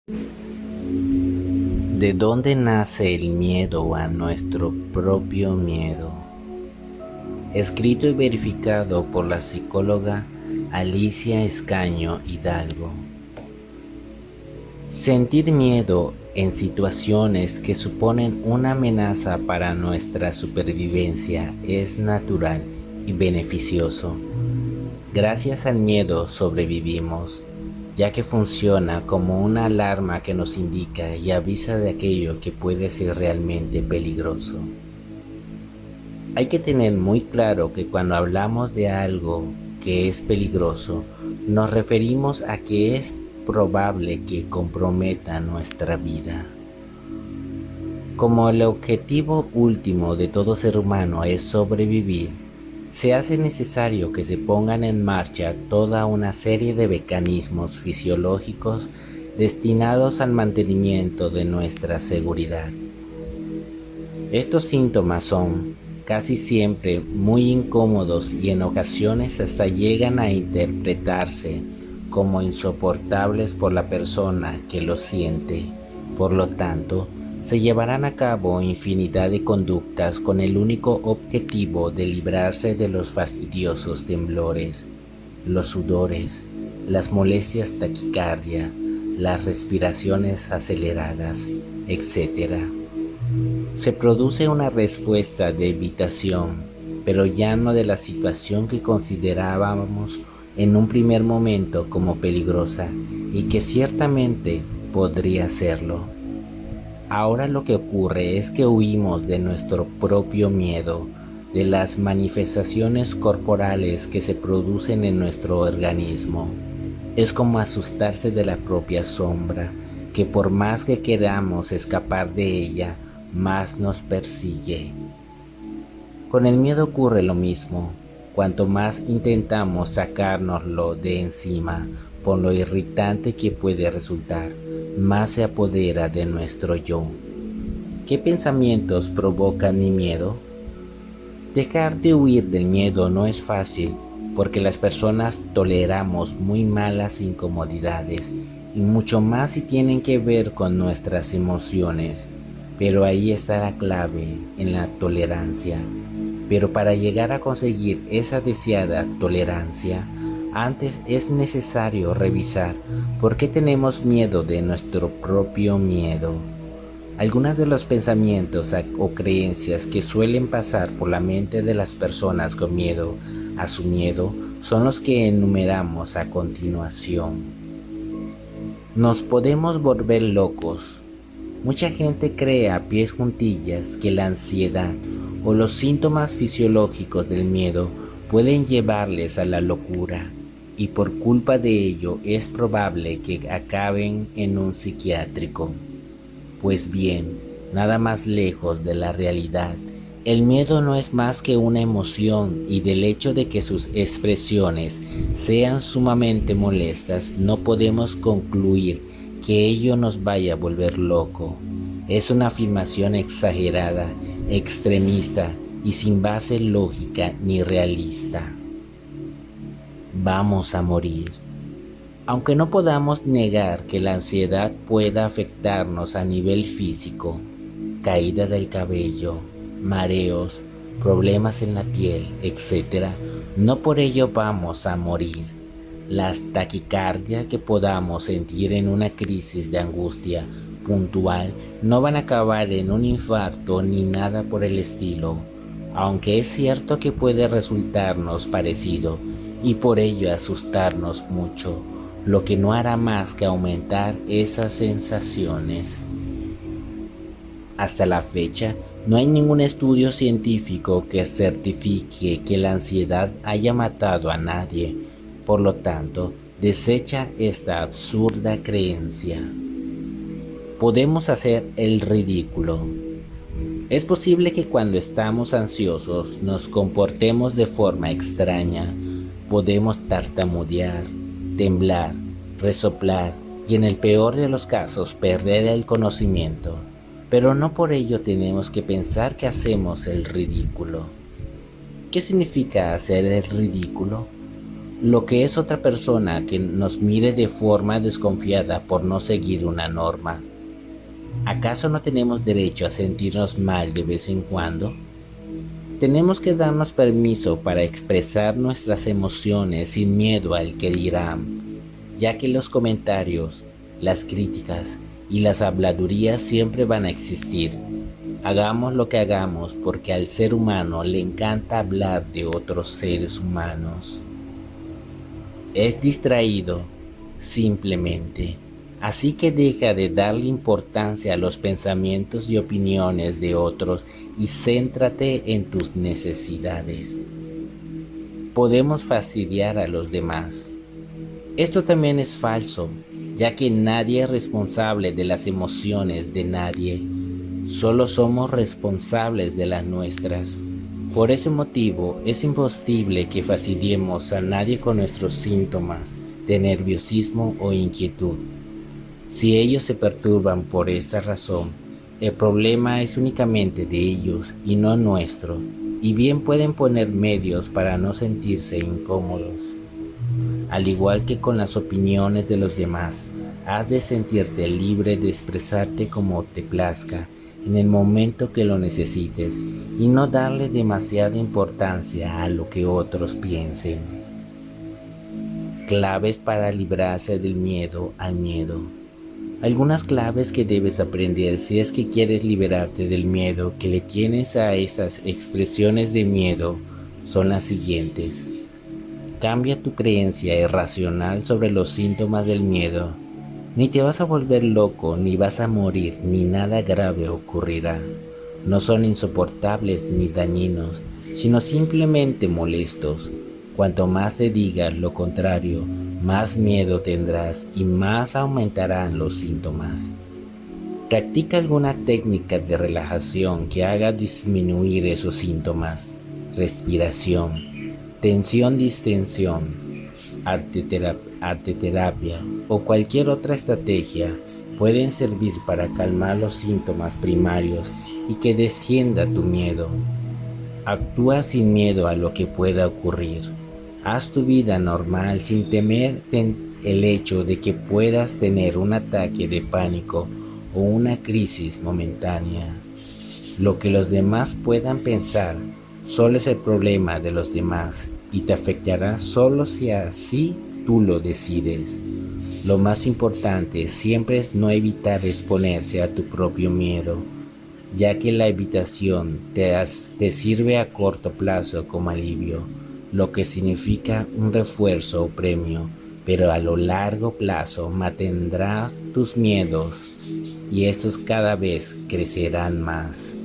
¿De dónde nace el miedo a nuestro propio miedo? Escrito y verificado por la psicóloga Alicia Escaño Hidalgo. Sentir miedo en situaciones que suponen una amenaza para nuestra supervivencia es natural y beneficioso. Gracias al miedo sobrevivimos, ya que funciona como una alarma que nos indica y avisa de aquello que puede ser realmente peligroso. Hay que tener muy claro que cuando hablamos de algo que es peligroso, nos referimos a que es probable que comprometa nuestra vida. Como el objetivo último de todo ser humano es sobrevivir, se hace necesario que se pongan en marcha toda una serie de mecanismos fisiológicos destinados al mantenimiento de nuestra seguridad. Estos síntomas son casi siempre muy incómodos y en ocasiones hasta llegan a interpretarse como insoportables por la persona que los siente. Por lo tanto, se llevarán a cabo infinidad de conductas con el único objetivo de librarse de los fastidiosos temblores, los sudores, las molestias taquicardia, las respiraciones aceleradas, etc. Se produce una respuesta de evitación, pero ya no de la situación que considerábamos en un primer momento como peligrosa y que ciertamente podría serlo. Ahora lo que ocurre es que huimos de nuestro propio miedo, de las manifestaciones corporales que se producen en nuestro organismo. Es como asustarse de la propia sombra, que por más que queramos escapar de ella, más nos persigue. Con el miedo ocurre lo mismo. Cuanto más intentamos sacárnoslo de encima, por lo irritante que puede resultar, más se apodera de nuestro yo. ¿Qué pensamientos provocan mi miedo? Dejar de huir del miedo no es fácil, porque las personas toleramos muy malas incomodidades, y mucho más si tienen que ver con nuestras emociones. Pero ahí está la clave, en la tolerancia. Pero para llegar a conseguir esa deseada tolerancia, antes es necesario revisar por qué tenemos miedo de nuestro propio miedo. Algunos de los pensamientos o creencias que suelen pasar por la mente de las personas con miedo a su miedo son los que enumeramos a continuación. Nos podemos volver locos. Mucha gente cree a pies juntillas que la ansiedad o los síntomas fisiológicos del miedo pueden llevarles a la locura, y por culpa de ello es probable que acaben en un psiquiátrico. Pues bien, nada más lejos de la realidad. El miedo no es más que una emoción, y del hecho de que sus expresiones sean sumamente molestas, no podemos concluir que ello nos vaya a volver loco. Es una afirmación exagerada, extremista y sin base lógica ni realista. Vamos a morir. Aunque no podamos negar que la ansiedad pueda afectarnos a nivel físico, caída del cabello, mareos, problemas en la piel, etc., no por ello vamos a morir. Las taquicardias que podamos sentir en una crisis de angustia puntual no van a acabar en un infarto ni nada por el estilo, aunque es cierto que puede resultarnos parecido y por ello asustarnos mucho, lo que no hará más que aumentar esas sensaciones. Hasta la fecha, no hay ningún estudio científico que certifique que la ansiedad haya matado a nadie. Por lo tanto, desecha esta absurda creencia. Podemos hacer el ridículo. Es posible que cuando estamos ansiosos nos comportemos de forma extraña. Podemos tartamudear, temblar, resoplar y en el peor de los casos perder el conocimiento. Pero no por ello tenemos que pensar que hacemos el ridículo. ¿Qué significa hacer el ridículo? lo que es otra persona que nos mire de forma desconfiada por no seguir una norma. ¿Acaso no tenemos derecho a sentirnos mal de vez en cuando? Tenemos que darnos permiso para expresar nuestras emociones sin miedo al que dirán, ya que los comentarios, las críticas y las habladurías siempre van a existir. Hagamos lo que hagamos porque al ser humano le encanta hablar de otros seres humanos. Es distraído, simplemente. Así que deja de darle importancia a los pensamientos y opiniones de otros y céntrate en tus necesidades. Podemos fastidiar a los demás. Esto también es falso, ya que nadie es responsable de las emociones de nadie. Solo somos responsables de las nuestras. Por ese motivo, es imposible que fastidiemos a nadie con nuestros síntomas de nerviosismo o inquietud. Si ellos se perturban por esa razón, el problema es únicamente de ellos y no nuestro, y bien pueden poner medios para no sentirse incómodos. Al igual que con las opiniones de los demás, has de sentirte libre de expresarte como te plazca en el momento que lo necesites y no darle demasiada importancia a lo que otros piensen. Claves para librarse del miedo al miedo. Algunas claves que debes aprender si es que quieres liberarte del miedo que le tienes a esas expresiones de miedo son las siguientes. Cambia tu creencia irracional sobre los síntomas del miedo. Ni te vas a volver loco, ni vas a morir, ni nada grave ocurrirá. No son insoportables ni dañinos, sino simplemente molestos. Cuanto más te digas lo contrario, más miedo tendrás y más aumentarán los síntomas. Practica alguna técnica de relajación que haga disminuir esos síntomas. Respiración, tensión-distensión, arteterapia o cualquier otra estrategia pueden servir para calmar los síntomas primarios y que descienda tu miedo. Actúa sin miedo a lo que pueda ocurrir. Haz tu vida normal sin temer el hecho de que puedas tener un ataque de pánico o una crisis momentánea. Lo que los demás puedan pensar solo es el problema de los demás y te afectará solo si así tú lo decides. Lo más importante siempre es no evitar exponerse a tu propio miedo, ya que la evitación te sirve a corto plazo como alivio, lo que significa un refuerzo o premio, pero a lo largo plazo mantendrá tus miedos y estos cada vez crecerán más.